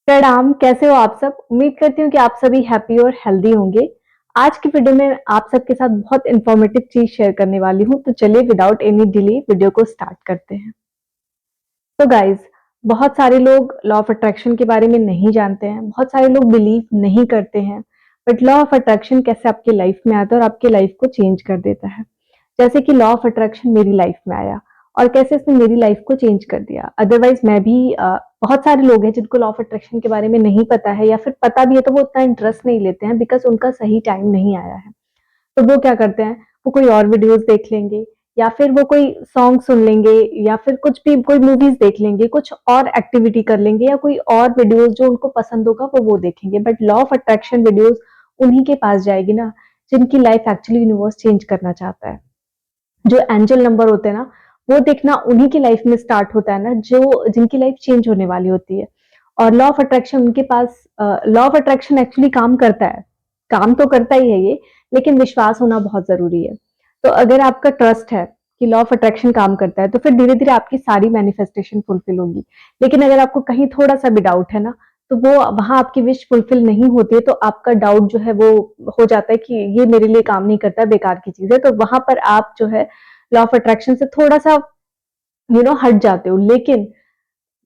प्रणाम, कैसे हो आप सब? उम्मीद करती हूँ कि आप सभी हैप्पी और हेल्दी होंगे। आज की वीडियो में आप सबके साथ बहुत इन्फॉर्मेटिव चीज़ शेयर करने वाली हूँ, तो चलिए विदाउट एनी डिले वीडियो को स्टार्ट करते हैं। तो गाइज़, बहुत सारे लोग लॉ ऑफ अट्रैक्शन के बारे में नहीं जानते हैं, बहुत सारे लोग बिलीव नहीं करते हैं, बट लॉ ऑफ अट्रैक्शन कैसे आपकी लाइफ में आता है और आपकी लाइफ को चेंज कर देता है। जैसे कि लॉ ऑफ अट्रैक्शन मेरी लाइफ में आया और कैसे इसने मेरी लाइफ को चेंज कर दिया। अदरवाइज मैं भी बहुत सारे लोग हैं जिनको लॉ ऑफ अट्रैक्शन के बारे में नहीं पता है या फिर पता भी है तो वो उतना इंटरेस्ट नहीं लेते हैं बिकॉज उनका सही टाइम नहीं आया है। तो वो क्या करते हैं, वो कोई और वीडियोस देख लेंगे या फिर वो कोई सॉन्ग सुन लेंगे या फिर कुछ भी कोई मूवीज देख लेंगे, कुछ और एक्टिविटी कर लेंगे या कोई और वीडियोस जो उनको पसंद होगा वो देखेंगे। But law of attraction videos उन्हीं के पास जाएगी ना जिनकी लाइफ एक्चुअली यूनिवर्स चेंज करना चाहता है। जो एंजल नंबर होते हैं ना, वो देखना उन्हीं की लाइफ में स्टार्ट होता है ना जो जिनकी लाइफ चेंज होने वाली होती है। और लॉ ऑफ अट्रैक्शन उनके पास, लॉ ऑफ अट्रैक्शन एक्चुअली काम करता है, काम तो करता ही है ये, लेकिन विश्वास होना बहुत जरूरी है। तो अगर आपका ट्रस्ट है कि लॉ ऑफ अट्रैक्शन काम करता है तो फिर धीरे धीरे आपकी सारी मैनिफेस्टेशन फुलफिल होगी। लेकिन अगर आपको कहीं थोड़ा सा भी डाउट है ना, तो वो वहां आपकी विश फुलफिल नहीं होती है, तो आपका डाउट जो है वो हो जाता है कि ये मेरे लिए काम नहीं करता, बेकार की चीज है। तो वहां पर आप जो है लॉ ऑफ अट्रैक्शन से थोड़ा सा हट जाते हो। लेकिन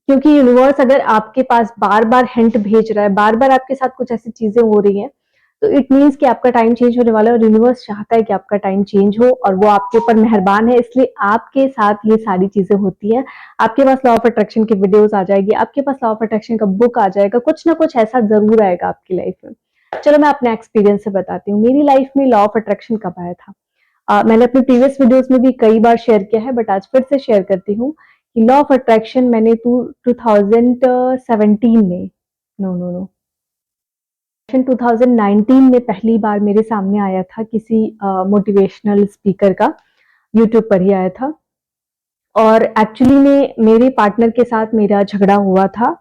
क्योंकि यूनिवर्स अगर आपके पास बार बार हिंट भेज रहा है, बार बार आपके साथ कुछ ऐसी चीजें हो रही हैं, तो इट मीन्स कि आपका टाइम चेंज होने वाला है और यूनिवर्स चाहता है कि आपका टाइम चेंज हो और वो आपके ऊपर मेहरबान है, इसलिए आपके साथ ये सारी चीजें होती हैं। आपके पास लॉ ऑफ अट्रैक्शन की वीडियोस आ जाएगी, आपके पास लॉ ऑफ अट्रैक्शन का बुक आ जाएगा, कुछ ना कुछ ऐसा जरूर आएगा आपकी लाइफ में। चलो मैं अपने एक्सपीरियंस से बताती हूँ मेरी लाइफ में लॉ ऑफ अट्रैक्शन कब आया था। मैंने अपने प्रीवियस वीडियोस में भी कई बार शेयर किया है, बट आज फिर से शेयर करती हूँ कि लॉ ऑफ अट्रैक्शन मैंने 2017 में, नो नो नो 2019 में पहली बार मेरे सामने आया था किसी मोटिवेशनल स्पीकर का, यूट्यूब पर ही आया था। और एक्चुअली में मेरे पार्टनर के साथ मेरा झगड़ा हुआ था।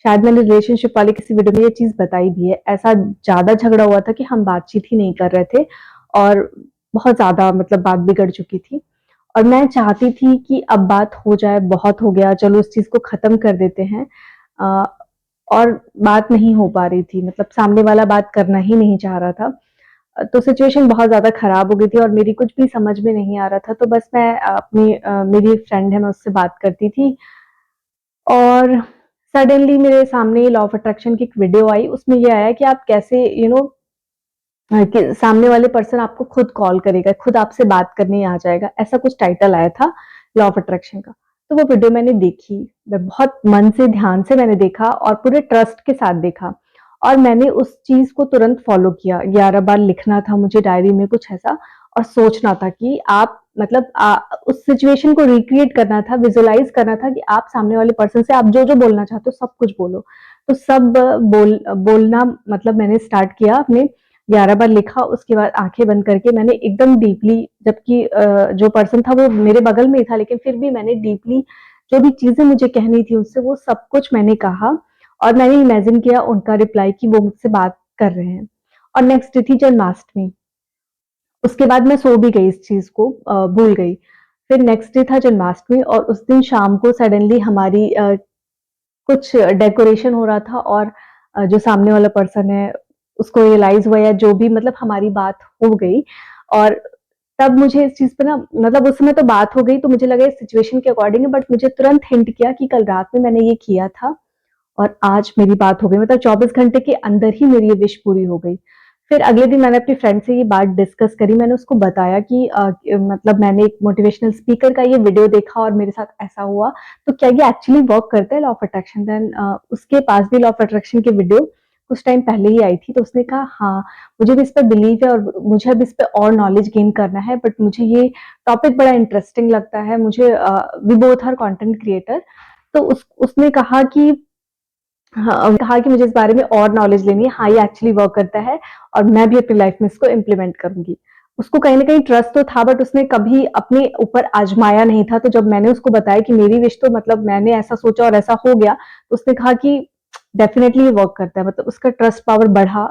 शायद मैंने रिलेशनशिप वाले किसी वीडियो में ये चीज बताई भी है। ऐसा ज्यादा झगड़ा हुआ था कि हम बातचीत ही नहीं कर रहे थे और बहुत ज्यादा मतलब बात बिगड़ चुकी थी। और मैं चाहती थी कि अब बात हो जाए, बहुत हो गया, चलो इस चीज को खत्म कर देते हैं। अ, और बात नहीं हो पा रही थी, मतलब सामने वाला बात करना ही नहीं चाह रहा था। तो सिचुएशन बहुत ज़्यादा खराब हो गई थी और मेरी कुछ भी समझ में नहीं आ रहा था। तो बस मैं अपनी मेरी एक फ्रेंड है, मैं उससे बात करती थी और सडनली मेरे सामने लॉ ऑफ अट्रैक्शन की एक वीडियो आई। उसमें ये आया कि आप कैसे कि सामने वाले पर्सन आपको खुद कॉल करेगा, खुद आपसे बात करने आ जाएगा, ऐसा कुछ टाइटल आया था लॉ ऑफ अट्रैक्शन का। तो वो वीडियो मैंने देखी, मैं बहुत मन से ध्यान से मैंने देखा और पूरे ट्रस्ट के साथ देखा और मैंने उस चीज को तुरंत फॉलो किया। 11 बार लिखना था मुझे डायरी में कुछ ऐसा और सोचना था कि आप मतलब उस सिचुएशन को रिक्रिएट करना था, विजुअलाइज करना था कि आप सामने वाले पर्सन से आप जो जो बोलना चाहते हो सब कुछ बोलो। तो सब बोलना मतलब मैंने स्टार्ट किया अपने, 11 बार लिखा, उसके बाद आंखें बंद करके मैंने एकदम डीपली, जबकि जो पर्सन था वो मेरे बगल में ही था, लेकिन फिर भी मैंने डीपली जो भी चीजें मुझे कहनी थी उससे वो सब कुछ मैंने कहा और मैंने इमेजिन किया उनका रिप्लाई कि वो मुझसे बात कर रहे हैं। और नेक्स्ट डे थी जन्माष्टमी। उसके बाद मैं सो भी गई, इस चीज को भूल गई। फिर नेक्स्ट डे था जन्माष्टमी और उस दिन शाम को सडनली हमारी कुछ डेकोरेशन हो रहा था और जो सामने वाला पर्सन है उसको रियलाइज हुआ या जो भी, मतलब हमारी बात हो गई। और तब मुझे इस चीज पे ना, मतलब उस समय तो बात हो गई तो मुझे लगा इस सिचुएशन के अकॉर्डिंग है, बट मुझे तुरंत हिंट किया कि कल रात में मैंने ये किया था और आज मेरी बात हो गई, मतलब 24 घंटे के अंदर ही मेरी ये विश पूरी हो गई। फिर अगले दिन मैंने अपनी फ्रेंड से ये बात डिस्कस करी, मैंने उसको बताया कि मतलब मैंने एक मोटिवेशनल स्पीकर का ये वीडियो देखा और मेरे साथ ऐसा हुआ, तो क्या ये एक्चुअली वर्क करता है लॉ ऑफ अट्रैक्शन। देन उसके पास भी लॉ ऑफ अट्रैक्शन की वीडियो कुछ टाइम पहले ही आई थी, तो उसने कहा हाँ मुझे भी इस पर बिलीव है और मुझे अब इस पर और नॉलेज गेन करना है, बट मुझे ये टॉपिक बड़ा इंटरेस्टिंग लगता है, मुझे we both are content creator. तो उसने कहा कि हाँ, कहा कि मुझे इस बारे में और नॉलेज लेनी है, हाँ ये एक्चुअली वर्क करता है और मैं भी अपनी लाइफ में इसको इम्प्लीमेंट करूंगी। उसको कहीं ना कहीं ट्रस्ट तो था, बट उसने कभी अपने ऊपर आजमाया नहीं था। तो जब मैंने उसको बताया कि मेरी विश तो मतलब मैंने ऐसा सोचा और ऐसा हो गया, तो उसने कहा कि डेफिनेटली ये वर्क करता है, मतलब उसका ट्रस्ट पावर बढ़ा।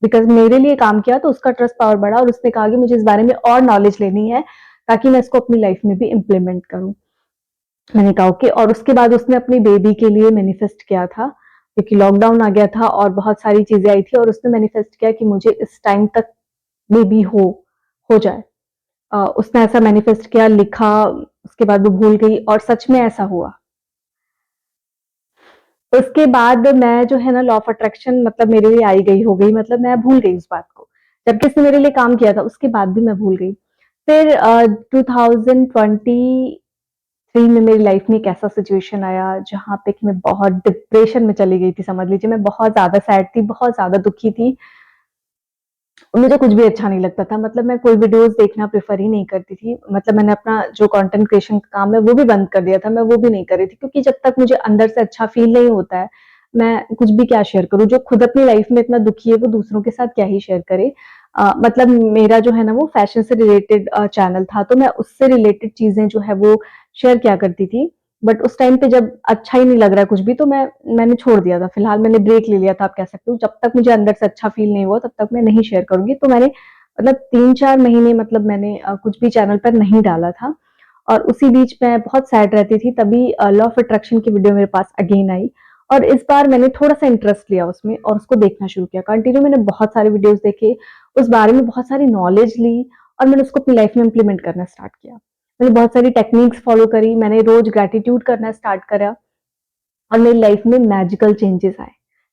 बिकॉज मेरे लिए काम किया तो उसका ट्रस्ट पावर बढ़ा और उसने कहा कि मुझे इस बारे में और नॉलेज लेनी है ताकि मैं इसको अपनी लाइफ में भी इम्प्लीमेंट करूं। मैंने कहा ओके। और उसके बाद उसने अपनी बेबी के लिए मैनिफेस्ट किया था, क्योंकि लॉकडाउन आ गया था और बहुत सारी चीजें आई थी और उसने मैनिफेस्ट किया कि मुझे इस टाइम तक बेबी हो जाए। उसने ऐसा मैनिफेस्ट किया, लिखा, उसके बाद वो भूल गई और सच में ऐसा हुआ। उसके बाद मैं जो है ना लॉ ऑफ अट्रैक्शन मतलब मेरे लिए आई गई हो गई, मतलब मैं भूल गई उस बात को। जबकि इसने मेरे लिए काम किया था, उसके बाद भी मैं भूल गई। फिर 2023 में मेरी लाइफ में एक ऐसा सिचुएशन आया जहाँ पे कि मैं बहुत डिप्रेशन में चली गई थी, समझ लीजिए। मैं बहुत ज़्यादा सैड थी, बहुत ज़्यादा दुखी थी। मुझे कुछ भी अच्छा नहीं लगता था, मतलब मैं कोई वीडियोस देखना प्रेफर ही नहीं करती थी। मतलब मैंने अपना जो कंटेंट क्रिएशन का काम है वो भी बंद कर दिया था, मैं वो भी नहीं कर रही थी, क्योंकि जब तक मुझे अंदर से अच्छा फील नहीं होता है, मैं कुछ भी क्या शेयर करूँ। जो खुद अपनी लाइफ में इतना दुखी है वो दूसरों के साथ क्या ही शेयर करे। मतलब मेरा जो है ना वो फैशन से रिलेटेड चैनल था, तो मैं उससे रिलेटेड चीजें जो है वो शेयर किया करती थी। बट उस टाइम पे जब अच्छा ही नहीं लग रहा है कुछ भी, तो मैंने छोड़ दिया था। फिलहाल मैंने ब्रेक ले लिया था, आप कह सकते हो। जब तक मुझे अंदर से अच्छा फील नहीं हुआ तब तक मैं नहीं शेयर करूंगी। तो मैंने मतलब 3-4 महीने मतलब मैंने कुछ भी चैनल पर नहीं डाला था। और उसी बीच मैं बहुत सैड रहती थी, तभी लॉ ऑफ अट्रैक्शन की वीडियो मेरे पास अगेन आई। और इस बार मैंने थोड़ा सा इंटरेस्ट लिया उसमें और उसको देखना शुरू किया कंटिन्यू। मैंने बहुत सारे वीडियोस देखे, उस बारे में बहुत सारी नॉलेज ली और मैंने उसको अपनी लाइफ में इम्प्लीमेंट करना स्टार्ट किया। मैंने बहुत सारी टेक्निक्स फॉलो करी, मैंने रोज ग्रेटिट्यूड करना स्टार्ट करा और मेरी लाइफ में मैजिकल चेंजेस आए।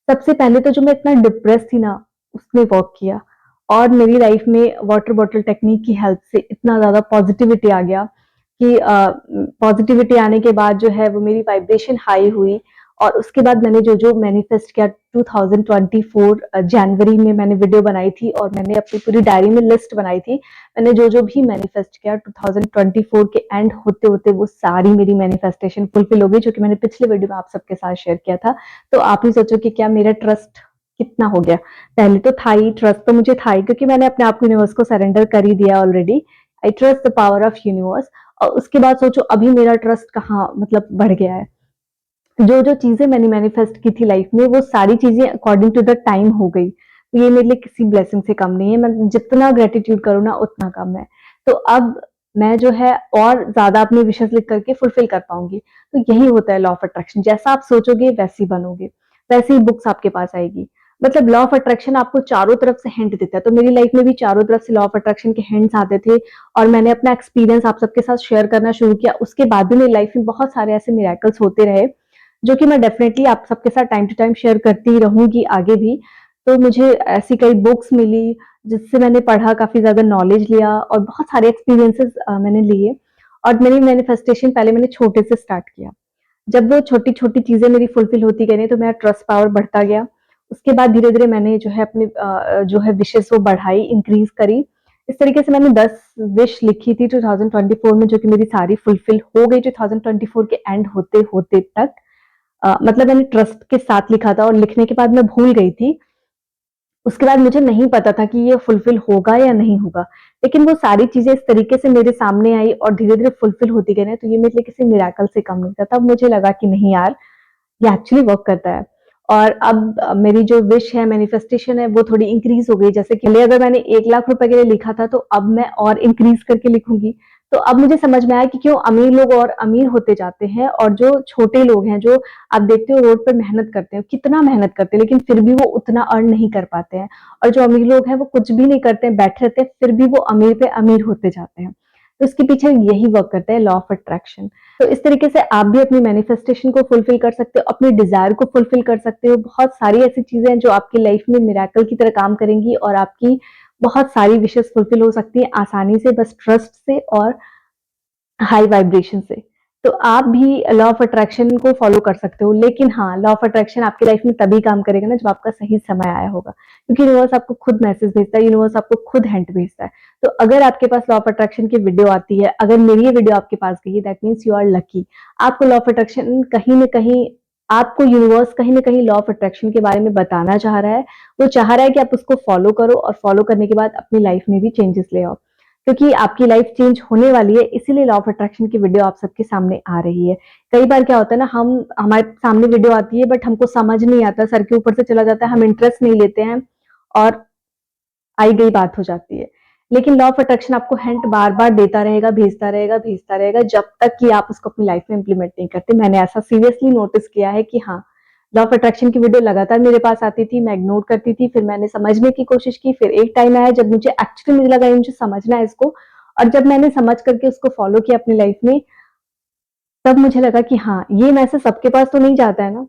सबसे पहले तो जो मैं इतना डिप्रेस थी ना, उसने वर्क किया और मेरी लाइफ में वाटर बॉटल टेक्निक की हेल्प से इतना ज्यादा पॉजिटिविटी आ गया कि पॉजिटिविटी आने के बाद जो है वो मेरी वाइब्रेशन हाई हुई। और उसके बाद मैंने जो जो मैनिफेस्ट किया 2024 जनवरी में मैंने वीडियो बनाई थी और मैंने अपनी पूरी डायरी में लिस्ट बनाई थी। मैंने जो जो भी मैनिफेस्ट किया 2024 के एंड होते होते वो सारी मेरी मैनिफेस्टेशन फुलफिल हो गई, जो कि मैंने पिछले वीडियो में आप सबके साथ शेयर किया था। तो आप ही सोचो कि क्या मेरा ट्रस्ट कितना हो गया। पहले तो था ही, ट्रस्ट तो मुझे था ही, क्योंकि मैंने अपने आप को यूनिवर्स को सरेंडर कर ही दिया already. I trust the power of universe. और उसके बाद सोचो अभी मेरा ट्रस्ट कहाँ मतलब बढ़ गया है। जो जो चीजें मैंने मैनिफेस्ट की थी लाइफ में वो सारी चीजें अकॉर्डिंग टू द टाइम हो गई। तो ये मेरे लिए किसी ब्लेसिंग से कम नहीं है। मैं जितना ग्रेटिट्यूड करूँ ना उतना कम है। तो अब मैं जो है और ज्यादा अपनी विशेष लिख करके फुलफिल कर पाऊंगी। तो यही होता है लॉ ऑफ अट्रैक्शन। जैसा आप सोचोगे वैसे ही बनोगे, वैसे ही बुक्स आपके पास आएगी। मतलब लॉ ऑफ अट्रैक्शन आपको चारों तरफ से हिंट देता है। तो मेरी लाइफ में भी चारों तरफ से लॉ ऑफ अट्रैक्शन के हिंट्स आते थे और मैंने अपना एक्सपीरियंस आप सबके साथ शेयर करना शुरू किया। उसके बाद भी मेरी लाइफ में बहुत सारे ऐसे मिरेकल्स होते रहे, जो कि मैं डेफिनेटली आप सबके साथ टाइम टू टाइम शेयर करती ही रहूंगी आगे भी। तो मुझे ऐसी कई बुक्स मिली जिससे मैंने पढ़ा, काफी ज्यादा नॉलेज लिया और बहुत सारे एक्सपीरियंसेस मैंने लिए। और मेरी मैनिफेस्टेशन पहले मैंने छोटे से स्टार्ट किया। जब वो छोटी छोटी चीजें मेरी फुलफिल होती गई तो मेरा ट्रस्ट पावर बढ़ता गया। उसके बाद धीरे धीरे मैंने जो है अपने जो है विशेष वो बढ़ाई, इंक्रीज करी। इस तरीके से मैंने 10 विश लिखी थी 2024 में, जो कि मेरी सारी फुलफिल हो गई 2024 के एंड होते होते तक। मतलब मैंने ट्रस्ट के साथ लिखा था और लिखने के बाद मैं भूल गई थी। उसके बाद मुझे नहीं पता था कि ये फुलफिल होगा या नहीं होगा, लेकिन वो सारी चीजें इस तरीके से मेरे सामने आई और धीरे धीरे फुलफिल होती गई ना, तो ये मेरे लिए किसी मिराकल से कम नहीं था। तब मुझे लगा कि नहीं यार, ये एक्चुअली वर्क करता है। और अब मेरी जो विश है, मैनिफेस्टेशन है, वो थोड़ी इंक्रीज हो गई। जैसे कि पहले अगर मैंने 1 लाख रुपए के लिए लिखा था तो अब मैं और इंक्रीज करके लिखूंगी। तो अब मुझे समझ में आया कि क्यों अमीर लोग और अमीर होते जाते हैं और जो छोटे लोग हैं, जो आप देखते हो रोड पर मेहनत करते हैं, कितना मेहनत करते हैं लेकिन फिर भी वो उतना अर्न नहीं कर पाते हैं। और जो अमीर लोग हैं वो कुछ भी नहीं करते हैं, बैठे रहते हैं, फिर भी वो अमीर पे अमीर होते जाते हैं। तो इसके पीछे यही वर्क करता है, लॉ ऑफ अट्रैक्शन। तो इस तरीके से आप भी अपनी मैनिफेस्टेशन को फुलफिल कर सकते हो, अपने डिजायर को फुलफिल कर सकते हो। बहुत सारी ऐसी चीजें हैं जो आपकी लाइफ में मिरेकल की तरह काम करेंगी और आपकी बहुत सारी विशेष फुलफिल हो सकती है आसानी से, बस ट्रस्ट से और हाई वाइब्रेशन से। तो आप भी लॉ ऑफ अट्रैक्शन को फॉलो कर सकते हो, लेकिन हाँ, लॉ ऑफ अट्रैक्शन आपकी लाइफ में तभी काम करेगा ना जब आपका सही समय आया होगा, क्योंकि यूनिवर्स आपको खुद मैसेज भेजता है, यूनिवर्स आपको खुद हिंट भेजता है। तो अगर आपके पास लॉ ऑफ अट्रैक्शन की वीडियो आती है, अगर मेरी ये वीडियो आपके पास गई, that means you are lucky. आपको लॉ ऑफ अट्रैक्शन कहीं ना कहीं, आपको यूनिवर्स कहीं ना कहीं लॉ ऑफ अट्रैक्शन के बारे में बताना चाह रहा है। वो चाह रहा है कि आप उसको फॉलो करो और फॉलो करने के बाद अपनी लाइफ में भी चेंजेस ले आओ, क्योंकि आपकी लाइफ चेंज होने वाली है। इसीलिए लॉ ऑफ अट्रैक्शन की वीडियो आप सबके सामने आ रही है। कई बार क्या होता है ना, हम हमारे सामने वीडियो आती है बट हमको समझ नहीं आता, सर के ऊपर से चला जाता है, हम इंटरेस्ट नहीं लेते हैं और आई गई बात हो जाती है। लेकिन लॉ ऑफ अट्रैक्शन आपको हिंट बार बार देता रहेगा, भेजता रहेगा, भेजता रहेगा, जब तक कि आप उसको अपनी लाइफ में इंप्लीमेंट नहीं करते। मैंने ऐसा सीरियसली नोटिस किया है कि हाँ, लॉ ऑफ अट्रैक्शन की वीडियो लगातार मेरे पास आती थी, मैं इग्नोर करती थी, फिर मैंने समझने की कोशिश की, फिर एक टाइम आया जब मुझे एक्चुअली मुझे लगा ये मुझे समझना है इसको, और जब मैंने समझ करके उसको फॉलो किया अपनी लाइफ में, तब मुझे लगा कि हाँ, ये मैसेज सबके पास तो नहीं जाता है ना।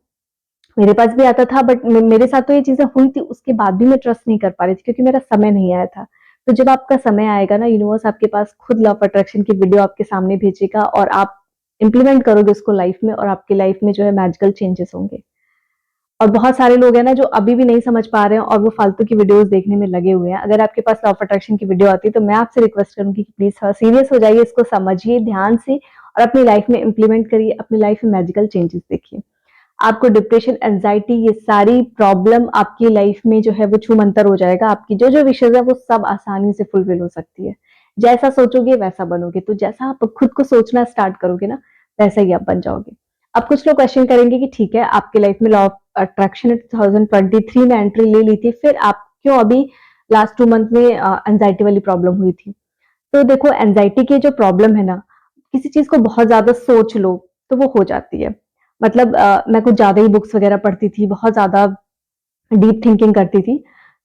मेरे पास भी आता था, बट मेरे साथ तो ये चीज़ें हुई थी, उसके बाद भी मैं ट्रस्ट नहीं कर पा रही थी क्योंकि मेरा समय नहीं आया था। तो जब आपका समय आएगा ना, यूनिवर्स आपके पास खुद लॉ ऑफ अट्रैक्शन की वीडियो आपके सामने भेजेगा और आप इम्प्लीमेंट करोगे उसको लाइफ में, और आपकी लाइफ में जो है मैजिकल चेंजेस होंगे। और बहुत सारे लोग हैं ना जो अभी भी नहीं समझ पा रहे हैं और वो फालतू की वीडियोस देखने में लगे हुए हैं। अगर आपके पास लॉ ऑफ अट्रैक्शन की वीडियो आती है तो मैं आपसे रिक्वेस्ट करूंगी कि प्लीज सीरियस हो जाइए, इसको समझिए ध्यान से और अपनी लाइफ में इम्प्लीमेंट करिए, अपनी लाइफ में मैजिकल चेंजेस देखिए। आपको डिप्रेशन, एंजाइटी, ये सारी प्रॉब्लम आपकी लाइफ में जो है वो छूमंतर हो जाएगा। आपकी जो जो विशेष है वो सब आसानी से फुलफिल हो सकती है। जैसा सोचोगे वैसा बनोगे। तो जैसा आप खुद को सोचना स्टार्ट करोगे ना, वैसा ही आप बन जाओगे। अब कुछ लोग क्वेश्चन करेंगे कि ठीक है, आपकी लाइफ में लॉ ऑफ अट्रैक्शन 2023 में एंट्री ले ली थी, फिर आप क्यों अभी लास्ट 2 मंथ में एंजाइटी वाली प्रॉब्लम हुई थी? तो देखो, एंजाइटी की जो प्रॉब्लम है ना, किसी चीज को बहुत ज्यादा सोच लो तो वो हो जाती है। मतलब मैं कुछ ज्यादा ही बुक्स वगैरह पढ़ती थी, बहुत ज्यादा डीप थिंकिंग करती थी,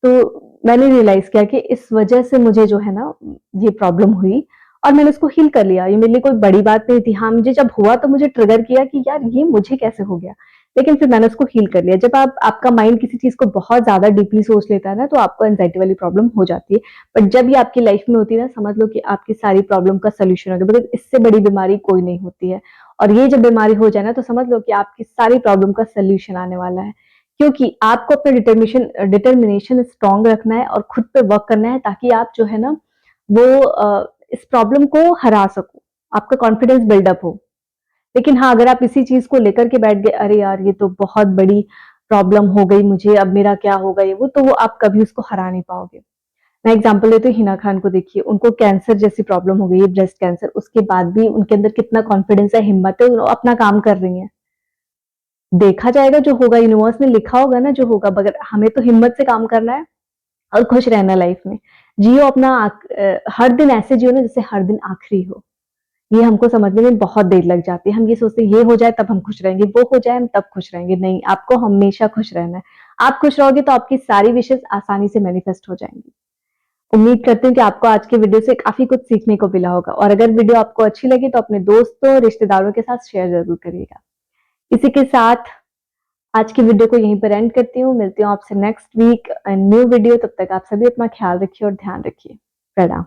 तो मैंने रियलाइज किया कि इस वजह से मुझे जो है ना ये प्रॉब्लम हुई, और मैंने उसको हील कर लिया। ये मेरे लिए कोई बड़ी बात नहीं थी। हाँ, मुझे जब हुआ तो मुझे ट्रिगर किया कि यार ये मुझे कैसे हो गया, लेकिन फिर मैंने उसको हील कर लिया। जब आपका माइंड किसी चीज को बहुत ज्यादा डीपली सोच लेता है ना, तो आपको एंजाइटी वाली प्रॉब्लम हो जाती है। बट जब ये आपकी लाइफ में होती है ना, समझ लो कि आपकी सारी प्रॉब्लम का सोल्यूशन हो गया, बिकॉज इससे बड़ी बीमारी कोई नहीं होती है। और ये जब बीमारी हो जाए ना, तो समझ लो कि आपकी सारी प्रॉब्लम का सोल्यूशन आने वाला है। क्योंकि आपको अपना डिटर्मिनेशन स्ट्रांग रखना है और खुद पे वर्क करना है, ताकि आप जो है ना वो इस प्रॉब्लम को हरा सको, आपका कॉन्फिडेंस बिल्डअप हो। लेकिन हाँ, अगर आप इसी चीज को लेकर के बैठ गए, अरे यार ये तो बहुत बड़ी प्रॉब्लम हो गई मुझे, अब मेरा क्या होगा, ये वो आप कभी उसको हरा नहीं पाओगे। मैं एग्जांपल देती हूँ, हिना खान को देखिए, उनको कैंसर जैसी प्रॉब्लम हो गई है, ब्रेस्ट कैंसर, उसके बाद भी उनके अंदर कितना कॉन्फिडेंस है, हिम्मत है, वो अपना काम कर रही है। देखा जाएगा जो होगा, यूनिवर्स ने लिखा होगा ना जो होगा, मगर हमें तो हिम्मत से काम करना है और खुश रहना लाइफ में। जियो अपना हर दिन ऐसे जियो ना जैसे हर दिन आखिरी हो। ये हमको समझने में बहुत देर लग जाती है। हम ये सोचते हैं ये हो जाए तब हम खुश रहेंगे, वो हो जाए हम तब खुश रहेंगे। नहीं, आपको हमेशा खुश रहना है। आप खुश रहोगे तो आपकी सारी विशेष आसानी से मैनिफेस्ट हो जाएंगी। उम्मीद करती हूँ कि आपको आज के वीडियो से काफी कुछ सीखने को मिला होगा, और अगर वीडियो आपको अच्छी लगी तो अपने दोस्तों रिश्तेदारों के साथ शेयर जरूर करिएगा। इसी के साथ आज की वीडियो को यहीं पर एंड करती हूँ। मिलती हूँ आपसे नेक्स्ट वीक न्यू वीडियो। तब तक आप सभी अपना ख्याल रखिए और ध्यान रखिए। प्रणाम।